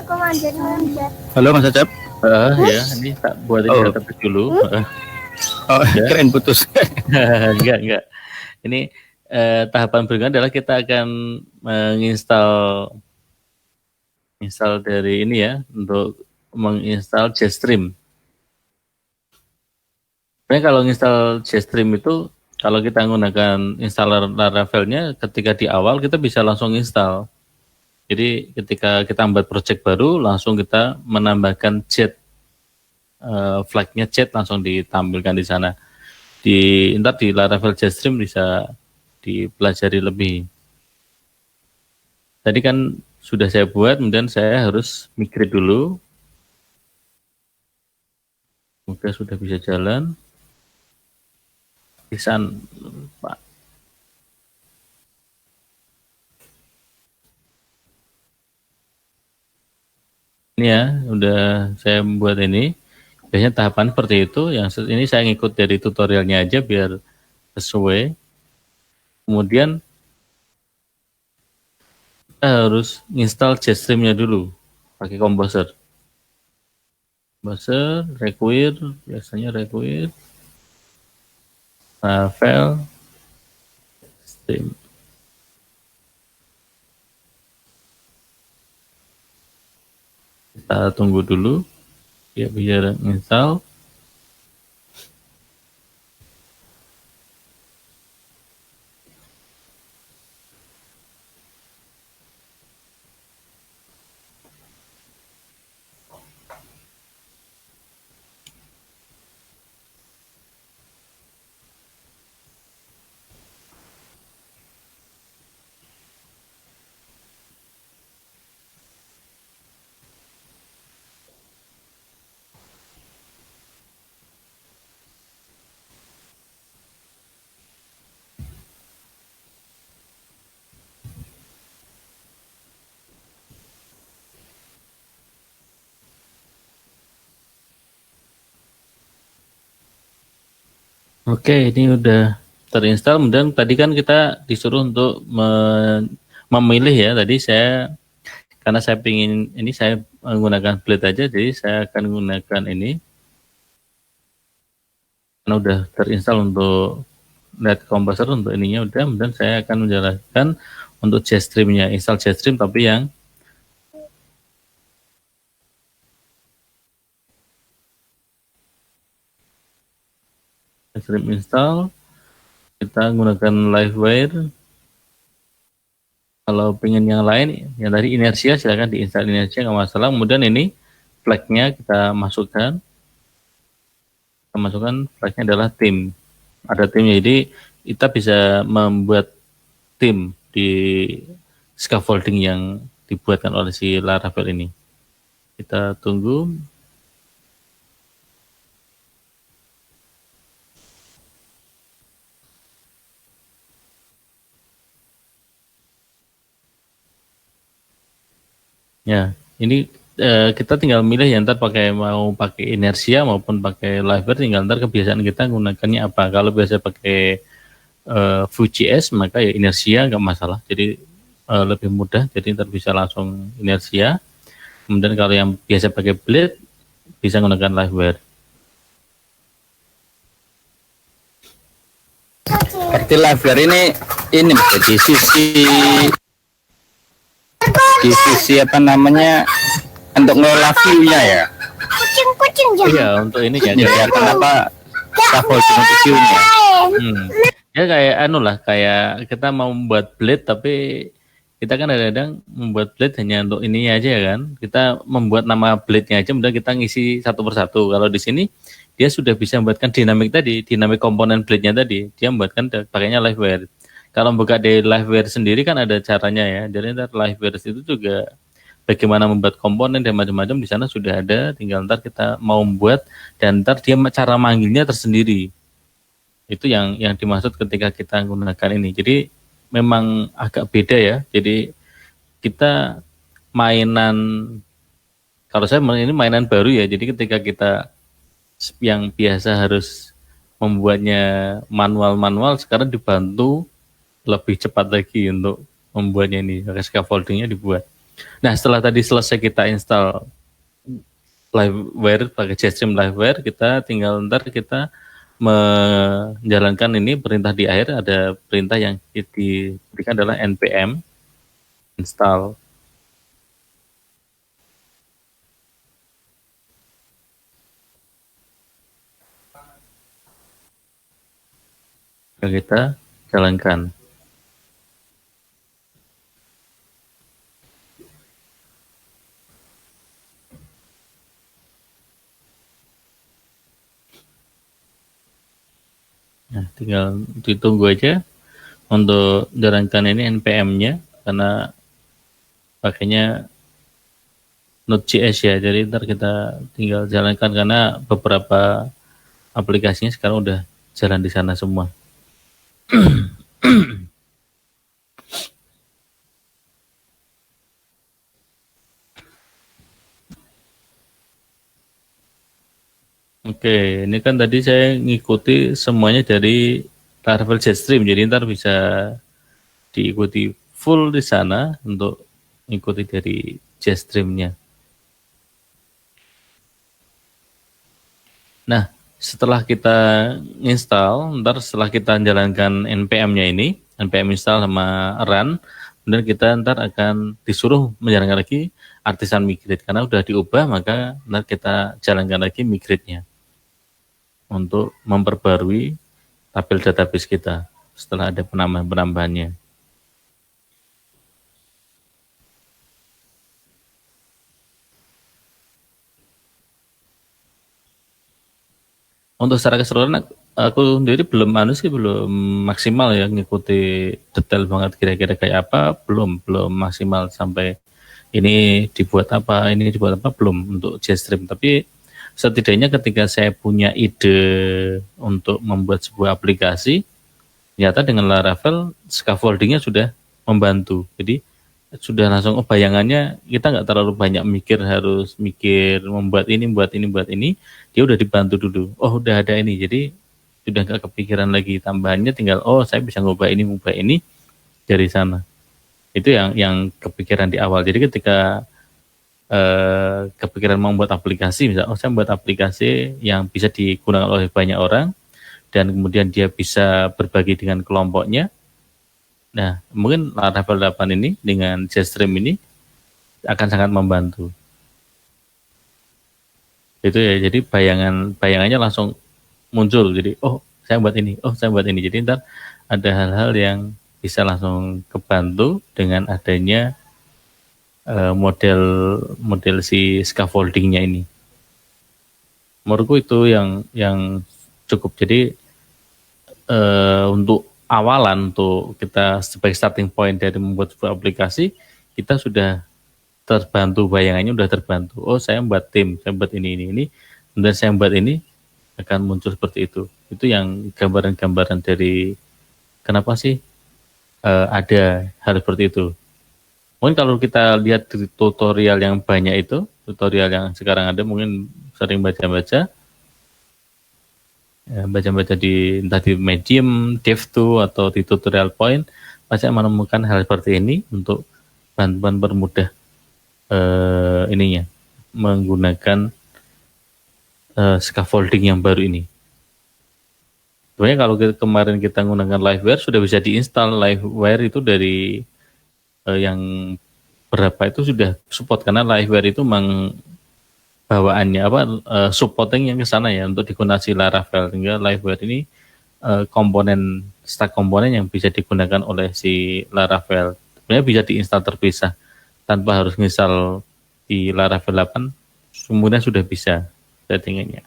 Halo Mas Acep. Ya, ini tak buat ini database dulu. Oh, keren putus. Enggak. Ini tahapan berikutnya adalah kita akan menginstal dari ini ya, untuk menginstal Jetstream. Sebenarnya kalau menginstal Jetstream itu, kalau kita menggunakan installer Laravel-nya, ketika di awal kita bisa langsung install. Jadi ketika kita membuat project baru, langsung kita menambahkan Jet, flag-nya Jet langsung ditampilkan di sana. Ntar di Laravel Jetstream bisa dipelajari lebih. Tadi kan sudah saya buat, kemudian saya harus migrate dulu. Semoga sudah bisa jalan. Isan, Pak. Ini ya, udah saya buat ini. Biasanya tahapan seperti itu. Yang ini saya ngikut dari tutorialnya aja biar sesuai. Kemudian kita harus install Jetstream-nya dulu pakai Composer. Composer, require, biasanya require, Laravel, Jetstream. Kita tunggu dulu ya biar install. Oke, ini udah terinstall. Kemudian tadi kan kita disuruh untuk memilih ya. Tadi karena saya pingin ini, saya menggunakan Blade aja, jadi saya akan menggunakan ini. Karena udah terinstall untuk Net Composer, untuk ininya udah. Kemudian saya akan menjalankan untuk Jetstream-nya, install Jetstream tapi yang Jetstream install. Kita menggunakan Livewire. Kalau pengen yang lain, yang dari Inertia, silahkan diinstal Inertia, nggak masalah. Kemudian ini flag-nya kita masukkan. Kita masukkan flag-nya adalah tim. Ada timnya, jadi kita bisa membuat tim di scaffolding yang dibuatkan oleh si Laravel ini. Kita tunggu. Ya, ini kita tinggal milih ya, ntar mau pakai Inertia maupun pakai Livewire, tinggal ntar kebiasaan kita menggunakannya apa. Kalau biasa pakai Vue.js, maka ya Inertia nggak masalah, jadi lebih mudah, jadi ntar bisa langsung Inertia. Kemudian kalau yang biasa pakai Blade, bisa menggunakan Livewire. Berarti Livewire ini di sisi apa namanya, untuk ngelola view-nya ya. Kucing Iya, untuk ini ya. Jadi kenapa scaffolding untuk view-nya? Ya kayak kita mau membuat Blade, tapi kita kan kadang-kadang membuat Blade hanya untuk ini aja kan. Kita membuat nama Blade-nya aja, kemudian kita ngisi satu persatu. Kalau di sini dia sudah bisa membuatkan dinamik komponen Blade-nya tadi. Dia membuatkan pakainya Livewire. Kalau buka dari Livewire sendiri kan ada caranya ya. Jadi ntar Livewire itu juga bagaimana membuat komponen dan macam-macam di sana sudah ada. Tinggal ntar kita mau membuat, dan ntar dia cara manggilnya tersendiri. Itu yang dimaksud ketika kita menggunakan ini. Jadi memang agak beda ya. Jadi kita kalau saya ini mainan baru ya. Jadi ketika kita yang biasa harus membuatnya manual, sekarang dibantu lebih cepat lagi untuk membuatnya ini. Scaffoldingnya dibuat. Nah, setelah tadi selesai kita install Liveware pakai Jetstream Liveware, kita tinggal ntar kita menjalankan ini perintah di akhir, ada perintah yang diberikan adalah npm install. Kita jalankan. Nah, tinggal ditunggu aja untuk jalankan ini npm-nya, karena pakainya Node.js ya, jadi ntar kita tinggal jalankan karena beberapa aplikasinya sekarang udah jalan di sana semua. Oke, ini kan tadi saya ngikuti semuanya dari Laravel Jetstream, jadi ntar bisa diikuti full di sana untuk mengikuti dari Jetstream-nya. Nah, setelah kita install, ntar setelah kita jalankan npm-nya ini, npm install sama run, kemudian kita ntar akan disuruh menjalankan lagi artisan migrate, karena udah diubah, maka ntar kita jalankan lagi migrate-nya untuk memperbarui tabel database kita setelah ada penambahan-penambahannya. Untuk secara keseluruhan aku sendiri belum maksimal ya ngikuti detail banget kira-kira kayak apa, belum maksimal sampai ini dibuat apa belum untuk Jetstream. Tapi setidaknya ketika saya punya ide untuk membuat sebuah aplikasi, ternyata dengan Laravel scaffoldingnya sudah membantu. Jadi sudah langsung bayangannya kita nggak terlalu banyak harus mikir membuat ini, dia udah dibantu dulu. Oh, udah ada ini, jadi sudah nggak kepikiran lagi, tambahannya tinggal saya bisa ngubah ini dari sana. Itu yang kepikiran di awal. Jadi ketika kepikiran membuat aplikasi, misalnya saya membuat aplikasi yang bisa digunakan oleh banyak orang dan kemudian dia bisa berbagi dengan kelompoknya. Nah, mungkin Laravel 8 ini dengan Jetstream ini akan sangat membantu. Itu ya, jadi bayangannya langsung muncul. Jadi, saya buat ini, saya buat ini. Jadi ntar ada hal-hal yang bisa langsung kebantu dengan adanya model si scaffoldingnya ini. Menurutku itu yang cukup. Jadi untuk awalan, untuk kita sebagai starting point dari membuat sebuah aplikasi, kita sudah terbantu, bayangannya sudah terbantu. Oh, saya membuat tim, saya buat ini, dan saya membuat ini akan muncul seperti itu. Itu yang gambaran-gambaran dari kenapa sih ada hal seperti itu. Mungkin kalau kita lihat di tutorial yang banyak itu, tutorial yang sekarang ada, mungkin sering baca-baca, di entah di Medium, Dev2 atau di Tutorial Point, pasti menemukan hal seperti ini untuk bantuan permudah menggunakan scaffolding yang baru ini. Sebenarnya kalau kemarin kita menggunakan Liveware, sudah bisa diinstal Liveware itu dari yang berapa itu sudah support, karena Liveware itu bawaannya supporting yang ke sana ya untuk digunakan Laravel, sehingga Liveware ini stack komponen yang bisa digunakan oleh si Laravel. Sebenarnya bisa diinstal terpisah tanpa harus nginstal di Laravel 8, semuanya sudah bisa settingannya.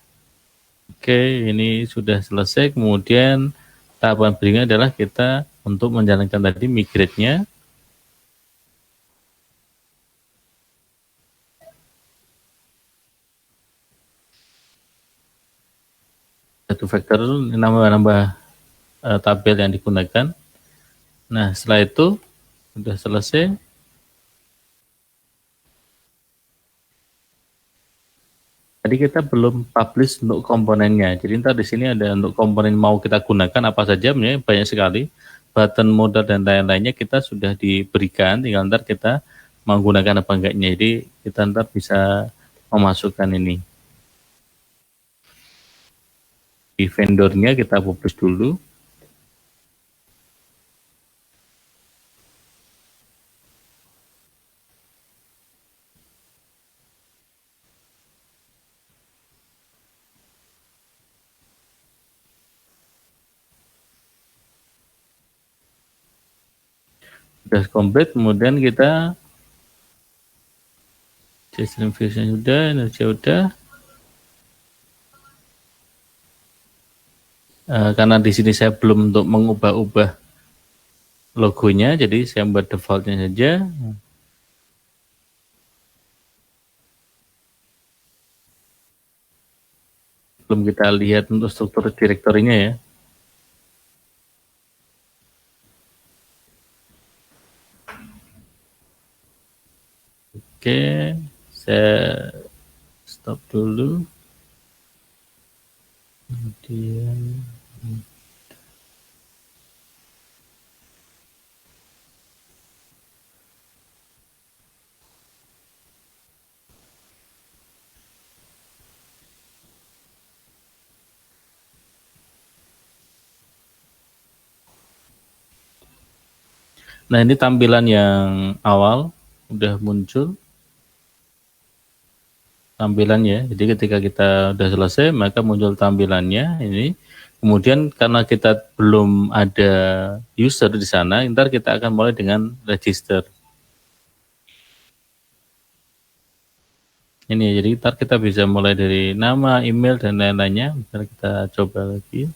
Oke, ini sudah selesai. Kemudian tahapan berikutnya adalah kita untuk menjalankan tadi migrate-nya. Satu vektor nambah tabel yang digunakan. Nah, setelah itu sudah selesai. Tadi kita belum publish untuk komponennya. Jadi ntar di sini ada untuk komponen mau kita gunakan apa saja, banyak sekali. Button, modal dan lain-lainnya kita sudah diberikan. Tinggal ntar kita menggunakan apa enggaknya. Jadi kita ntar bisa memasukkan ini di vendornya, kita publish dulu. Sudah komplit, kemudian kita sistem vision sudah, energi sudah. Karena di sini saya belum untuk mengubah-ubah logonya, jadi saya buat defaultnya saja. Belum kita lihat untuk struktur direktorinya ya. Oke, saya stop dulu. Kemudian nah, ini tampilan yang awal udah muncul tampilannya. Jadi ketika kita udah selesai, maka muncul tampilannya ini. Kemudian karena kita belum ada user di sana, ntar kita akan mulai dengan register. Ini jadi ntar kita bisa mulai dari nama, email dan lain-lainnya. Ntar kita coba lagi.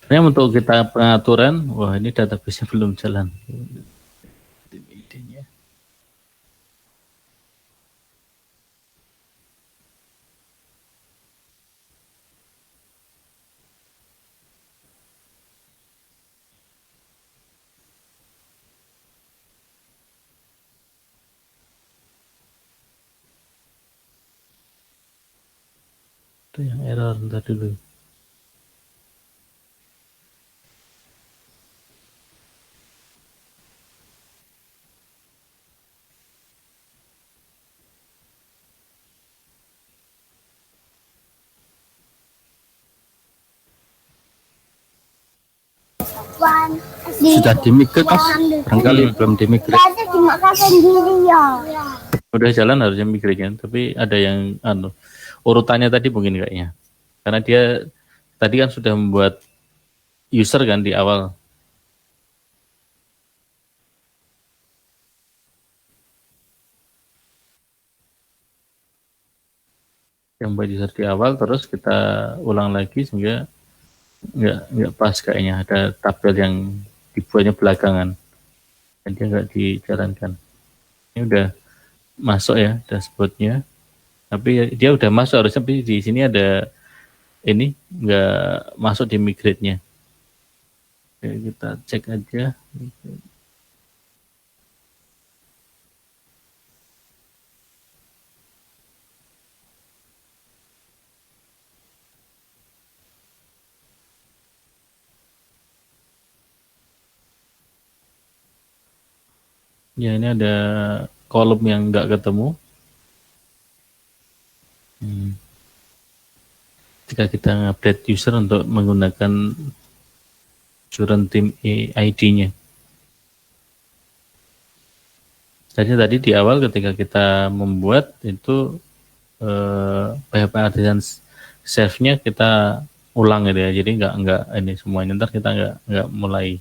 Ini untuk kita pengaturan, wah ini database-nya belum jalan. Idenya. Itu yang error ntar dulu. Sudah di-migrate Mas? Barangkali belum di-migrate. Udah jalan harusnya migrasinya, tapi ada yang urutannya tadi mungkin kayaknya. Karena dia tadi kan sudah membuat user kan di awal. Yang buat user di awal, terus kita ulang lagi sehingga nggak pas kayaknya. Ada tabel yang dibuatnya belakangan dan dia nggak dijalankan. Ini udah masuk ya dashboardnya, tapi dia udah masuk harusnya, tapi di sini ada ini nggak masuk di migrate-nya. Oke, kita cek aja. Ya, ini ada kolom yang nggak ketemu. Jika kita update user untuk menggunakan current team ID-nya. Tadi di awal ketika kita membuat itu PHP Artisan save-nya kita ulang gitu ya. Jadi nggak ini semuanya, ntar kita nggak mulai.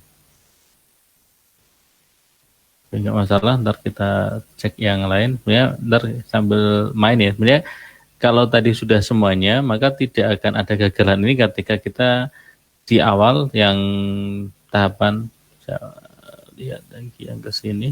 Nggak masalah, ntar kita cek yang lain. Ya, ntar sambil main ya. Sebenarnya kalau tadi sudah semuanya, maka tidak akan ada gagalan ini ketika kita di awal yang tahapan. Saya lihat lagi yang ke sini.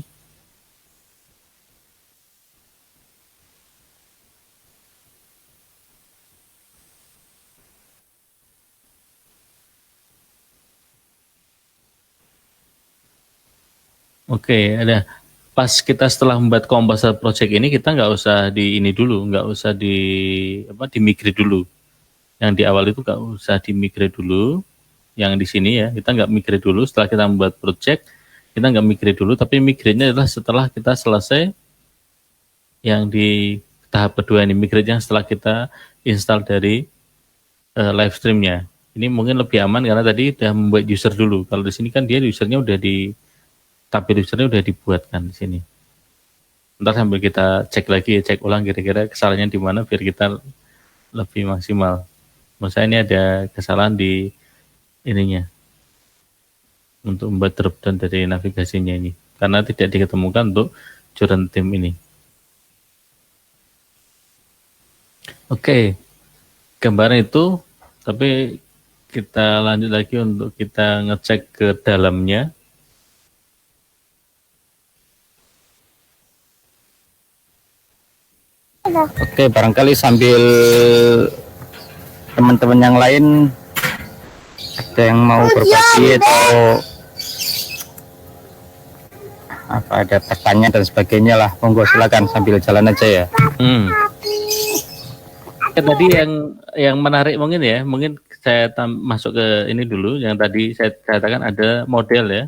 Oke, ada. Pas kita setelah membuat komposer project ini, kita nggak usah di ini dulu, nggak usah di apa di migrate dulu. Yang di awal itu nggak usah di migrate dulu. Yang di sini ya, kita nggak migrate dulu. Setelah kita membuat project, kita nggak migrate dulu, tapi migrate-nya adalah setelah kita selesai yang di tahap kedua ini, migrate yang setelah kita install dari live streamnya. Ini mungkin lebih aman karena tadi udah membuat user dulu. Kalau di sini kan dia usernya udah di tabel usernya udah dibuatkan di sini. Ntar sambil kita cek lagi, cek ulang kira-kira kesalahannya di mana biar kita lebih maksimal. Menurut saya ini ada kesalahan di ininya untuk membuat drop down dari navigasinya ini karena tidak diketemukan untuk journal tim ini. Oke, gambaran itu, tapi kita lanjut lagi untuk kita ngecek ke dalamnya. Oke, barangkali sambil teman-teman yang lain ada yang mau berbagi atau apa ada pertanyaan dan sebagainya lah, monggo silakan sambil jalan aja ya. Ya, tadi yang menarik mungkin saya masuk ke ini dulu yang tadi saya katakan ada model ya.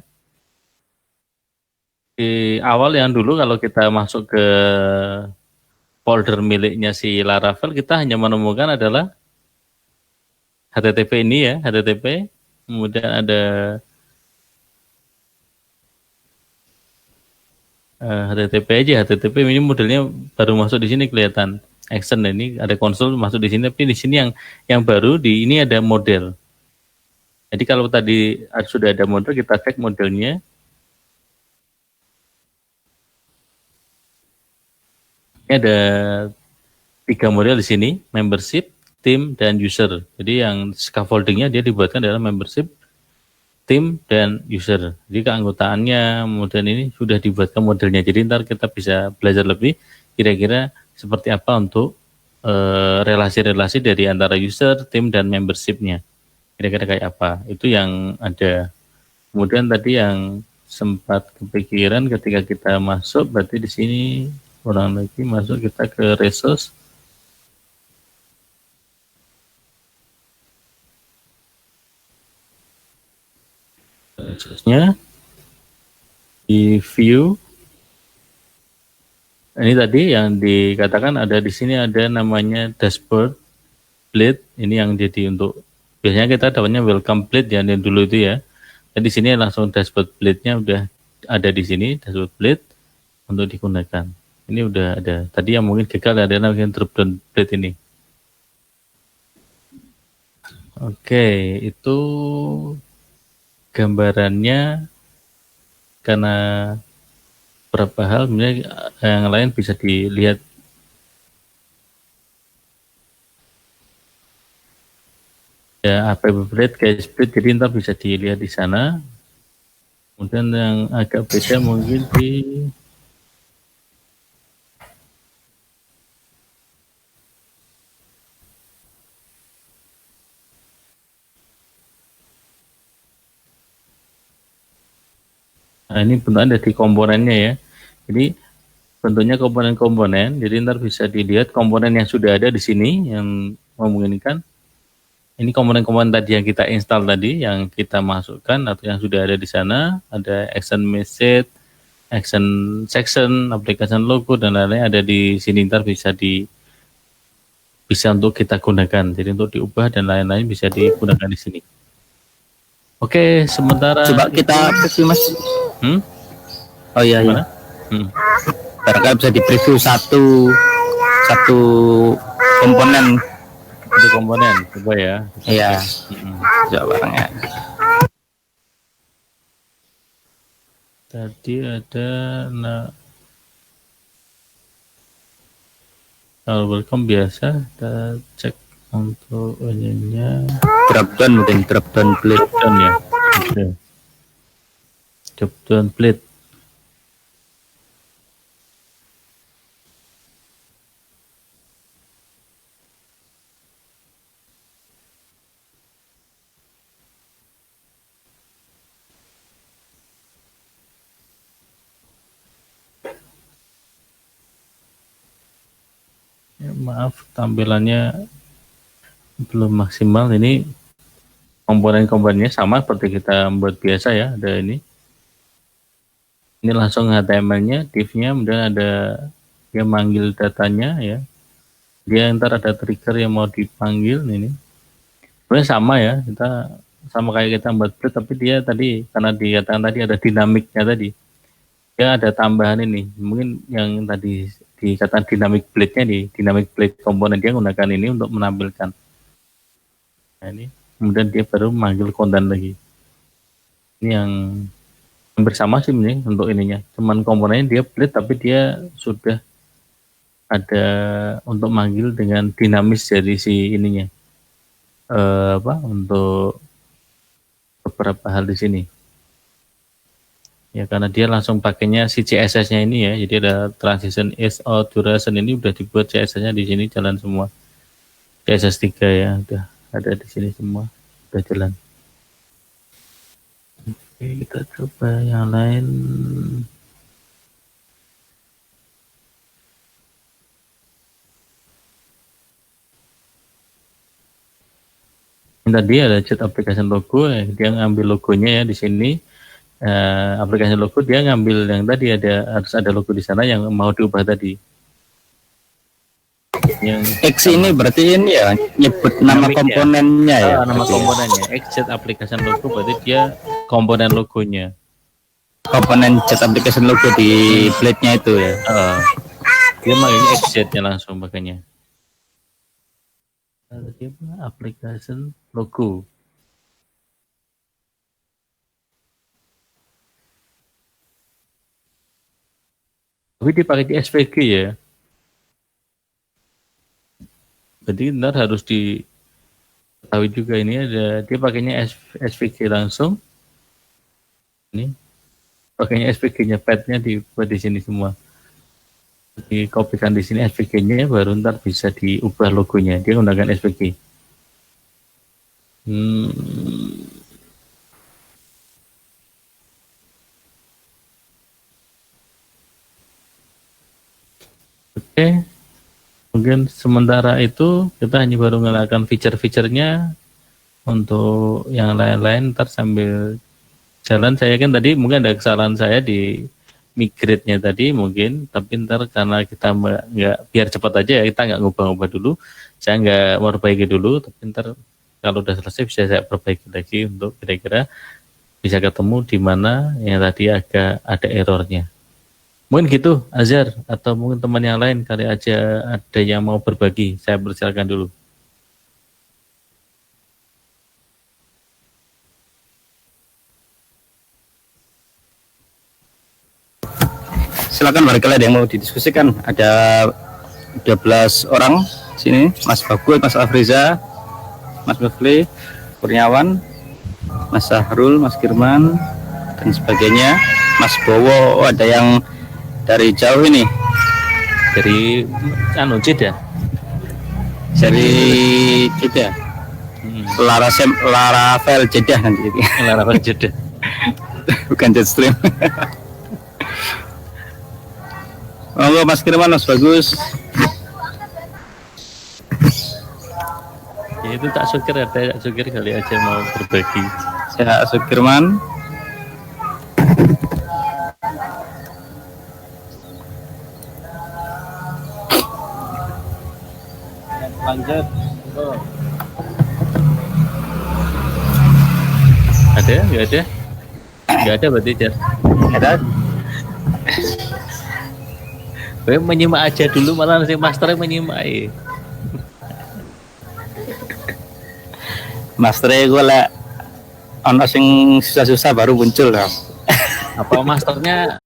Di awal yang dulu kalau kita masuk ke folder miliknya si Laravel, kita hanya menemukan adalah HTTP ini ya, HTTP, kemudian ada HTTP aja, HTTP ini modelnya baru masuk di sini kelihatan. Action ini ada konsol masuk di sini, tapi di sini yang baru di ini ada model. Jadi kalau tadi sudah ada model, kita cek modelnya. Ini ada 3 model di sini, membership, team, dan user. Jadi yang scaffoldingnya dia dibuatkan dalam membership, team, dan user. Jadi keanggotaannya, kemudian ini sudah dibuatkan modelnya. Jadi ntar kita bisa belajar lebih kira-kira seperti apa untuk relasi-relasi dari antara user, team, dan membershipnya. Kira-kira kayak apa. Itu yang ada. Kemudian tadi yang sempat kepikiran ketika kita masuk, berarti di sini kurang lagi masuk kita ke resource. Resource-nya di view. Ini tadi yang dikatakan ada di sini ada namanya dashboard blade. Ini yang jadi untuk biasanya kita dapatnya welcome blade yang dulu itu ya. Dan di sini langsung dashboard blade-nya udah ada di sini dashboard blade untuk digunakan. Ini udah ada. Tadi yang mungkin gagal ada namanya drop down blade ini. Oke, itu gambarannya karena beberapa hal yang lain bisa dilihat ya app blade, guys blade, jadi ntar bisa dilihat di sana. Kemudian yang agak beda mungkin di nah, ini bentuknya ada di komponennya ya. Jadi bentuknya komponen-komponen. Jadi ntar bisa dilihat komponen yang sudah ada di sini yang memungkinkan. Ini komponen-komponen tadi yang kita install tadi, yang kita masukkan atau yang sudah ada di sana. Ada action message, action section, application logo dan lain-lain ada di sini. Ntar bisa untuk kita gunakan. Jadi untuk diubah dan lain-lain bisa digunakan di sini. Oke, sementara coba kita preview mas. Oh iya iya. Barangkali bisa di preview satu komponen. Satu komponen, coba ya. Iya. Coba barangnya. Tadi ada kalau welcome biasa, kita cek untuk ininya. Drop down mungkin drop down blade. Drop down ya. Okay. Drop down blade. maaf tampilannya belum maksimal. Ini komponen-komponennya sama seperti kita membuat biasa ya. Ada ini langsung HTML-nya, div-nya, kemudian ada dia manggil datanya ya. Dia ntar ada trigger yang mau dipanggil ini. Sebenarnya sama ya, kita sama kayak kita buat blade, tapi dia tadi karena dikatakan tadi ada dinamiknya tadi. Dia ada tambahan ini. Mungkin yang tadi dikatakan dynamic blade-nya di dynamic blade komponen dia menggunakan ini untuk menampilkan. Nah, ini kemudian dia baru manggil konten lagi. Ini yang hampir sama sih ini untuk ininya. Cuman komponennya dia blade tapi dia sudah ada untuk manggil dengan dinamis dari si ininya. Untuk beberapa hal di sini. Ya karena dia langsung pakainya si CSS-nya ini ya. Jadi ada transition is out duration ini udah dibuat CSS-nya di sini jalan semua. CSS 3 ya, udah ada di sini semua. Udah jalan. Oke, kita coba yang lain. Tadi ada chat application logo, dia ngambil logonya ya di sini. Aplikasi logo dia ngambil yang tadi harus ada logo di sana yang mau diubah tadi. Yang X ini berarti ini ya nyebut nama komponennya ya. Nama komponennya X application logo berarti dia komponen logonya. Komponen chat application logo di blade-nya itu ya. Dia manggilnya X-nya langsung makanya. Dia application logo. Tapi dipakai di SVG ya. Jadi benar harus diketahui juga ini ada dia pakainya SVG langsung. Ini pakainya SVG-nya pad-nya dibuat di sini semua. Dikopikan di sini SVG-nya baru ntar bisa diubah logonya. Dia menggunakan SVG. Oke. Mungkin sementara itu kita hanya baru menggunakan fitur-fiturnya. Untuk yang lain-lain ntar sambil jalan saya kan tadi mungkin ada kesalahan saya di migrate-nya tadi mungkin, tapi ntar karena kita nggak biar cepat aja ya kita nggak ngubah-ngubah dulu, saya nggak memperbaiki dulu, tapi ntar kalau udah selesai bisa saya perbaiki lagi untuk kira-kira bisa ketemu di mana yang tadi agak ada errornya. Mungkin gitu Azhar atau mungkin teman yang lain kali aja ada yang mau berbagi, saya persilakan dulu. Silakan warga lain yang mau didiskusikan. Ada 12 orang sini, Mas Bagus, Mas Afriza, Mas Mufli, Kurniawan, Mas Sahrul, Mas Kirman dan sebagainya. Mas Bowo, ada yang dari jauh ini, Dari Jeddah. Dari Jeddah. Laravel Jeddah nanti. Laravel Jeddah. Bukan Jetstream. Monggo Mas Kirman, Mas Bagus. Ya itu tak syukur ada tak syukur kali aja mau berbagi. Saya Sukirman. Lanjut. Ada? Nggak ada? Nggak ada berarti Jar. Ada. Gue menyimak aja dulu malah si masternya menyimak. Masternya gue lah ono sing susah-susah baru muncul lah. Apa masternya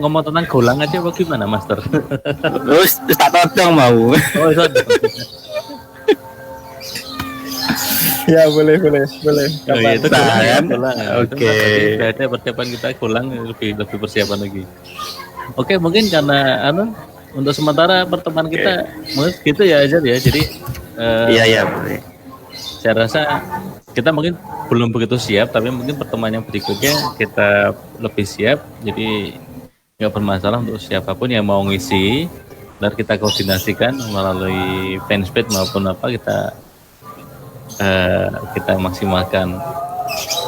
ngomong tentang golang aja apa gimana master? Terus tak todong mau. Oh, Ya boleh. Oh, iya, itu golang ya, Kan? golang. Ya. Oke. Ada persiapan kita golang lebih persiapan lagi. Oke, mungkin karena untuk sementara pertemuan kita gitu ya aja ya. Jadi Iya boleh. saya rasa kita mungkin belum begitu siap, tapi mungkin pertemuan yang berikutnya kita lebih siap. Jadi nggak bermasalah untuk siapapun yang mau ngisi. Ntar kita koordinasikan melalui fanspage maupun apa kita maksimalkan.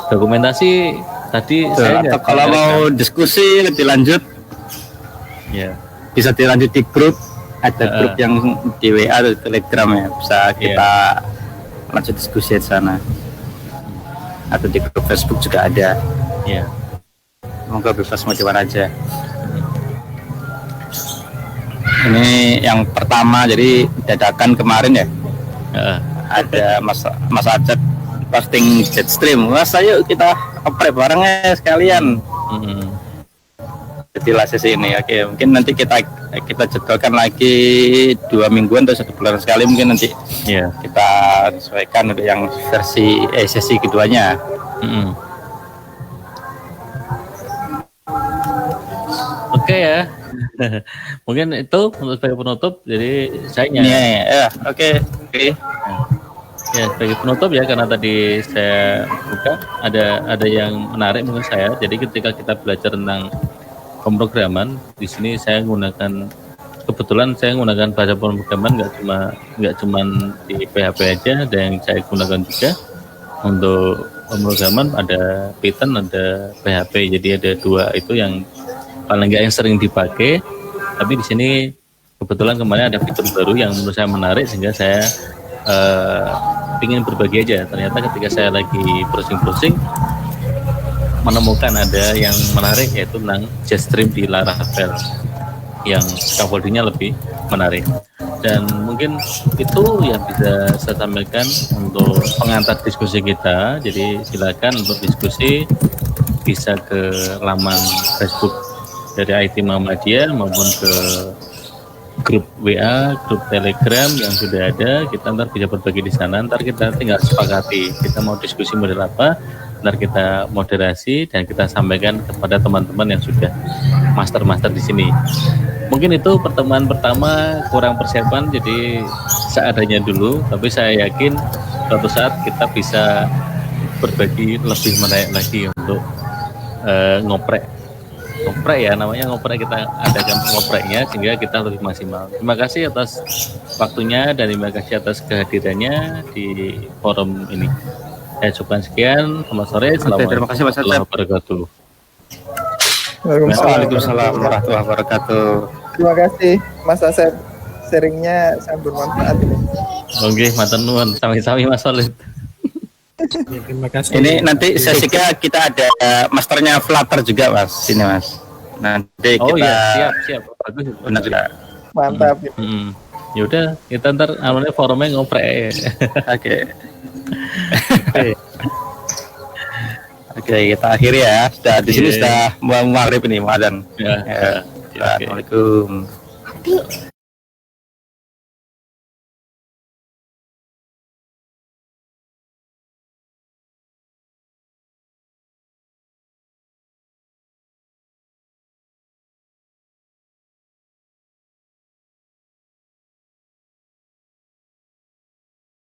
Dokumentasi tadi Tuh, saya atau nggak kalau tahu, mau diskusi lebih lanjut ya. bisa dilanjut di grup, ada grup yang di WA atau Telegram ya, bisa kita lanjut diskusi di sana, atau di grup Facebook juga ada. Ya. Semoga bebas mau di mana aja. Ini yang pertama, jadi dadakan kemarin ya, ada Mas Ajak posting Jetstream, mas ayo kita oprek barengnya sekalian. Jadi sesi ini, oke, mungkin nanti kita jadwalkan lagi 2 mingguan atau 1 bulan sekali, mungkin nanti kita sesuaikan untuk yang sesi keduanya. Oke ya. Mungkin itu untuk sebagai penutup. Jadi saya oke. Ya, sebagai penutup ya, karena tadi saya buka ada yang menarik menurut saya. Jadi ketika kita belajar tentang pemrograman, di sini saya kebetulan saya menggunakan bahasa pemrograman nggak cuma di PHP aja, ada yang saya gunakan juga untuk pemrograman, ada Python, ada PHP. Jadi ada 2 itu yang paling nggak yang sering dipakai. Tapi di sini kebetulan kemarin ada fitur baru yang menurut saya menarik, sehingga saya ingin berbagi aja. Ternyata ketika saya lagi browsing menemukan ada yang menarik, yaitu tentang Jetstream di Laravel yang scaffoldingnya lebih menarik. Dan mungkin itu yang bisa saya sampaikan untuk pengantar diskusi kita. Jadi silakan untuk diskusi bisa ke laman Facebook dari IT Muhammadiyah maupun ke grup WA, grup Telegram yang sudah ada. Kita ntar bisa berbagi di sana. Ntar kita tinggal sepakati kita mau diskusi model apa. Ntar kita moderasi dan kita sampaikan kepada teman-teman yang sudah master di sini. Mungkin itu pertemuan pertama kurang persiapan, jadi seadanya dulu. Tapi saya yakin suatu saat kita bisa berbagi lebih menarik lagi untuk ngoprek ya, namanya ngoprek, kita adakan ngopreknya sehingga kita lebih maksimal. Terima kasih atas waktunya dan terima kasih atas kehadirannya di forum ini. Saya cukupkan sekian. Selamat sore. Terima kasih Mas Warahmatullahi wabarakatuh. Waalaikumsalam warahmatullahi wabarakatuh. Terima kasih Mas Asep, sharingnya sangat bermanfaat ini. Oke, matur nuwun. Sami-sami Mas Solid. Terima kasih. Ini nanti sesinya kita ada masternya Flutter juga Mas, sini Mas. Nanti kita siap. Bagus. benar juga. Mantap. Ya udah, kita ntar awalnya forumnya ngoprek. Oke. Oke, kita akhiri ya. Sudah di sini sudah mau maghrib ini, Muadzan. Ya. Assalamualaikum.